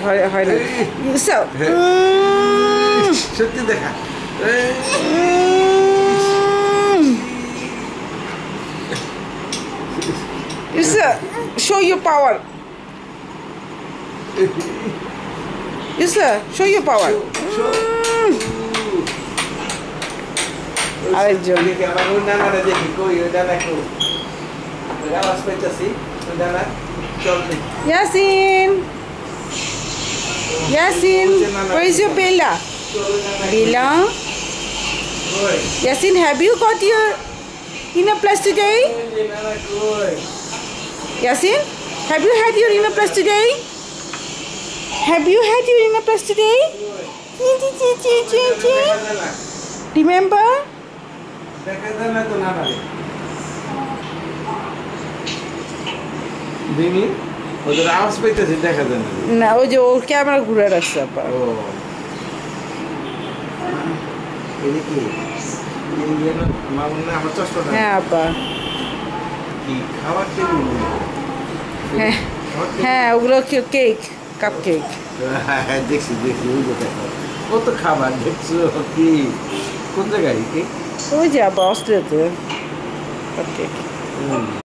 হয় না ইউসুফ সত্যি দেখা Yusuf, show your power. Yusuf, show your power. আরেকজন Yasin, Yasin, where is your Bella? Bella? Yasin, have you got your inner plus today? Yasin, have you had your inner plus today? Have you had your inner plus today? Remember? Dimi? ওদের আওয়াজ পাইতেছি দেখা যায় না ওই যে ওর camera ঘুরে রাখছে আপা ও এই কি ইন্ডিয়ান মামুন না আমার চশমাটা হ্যাঁ আপা কি খাবার টেবিল হ্যাঁ হ্যাঁ ওগুলো কেক কাপ কেক দেখছি ওই যে দেখো কত খাবার দেখছো কি কোন জায়গায় কি ওই যে আপা অস্ট্রেলিয়াতে কাপ কেক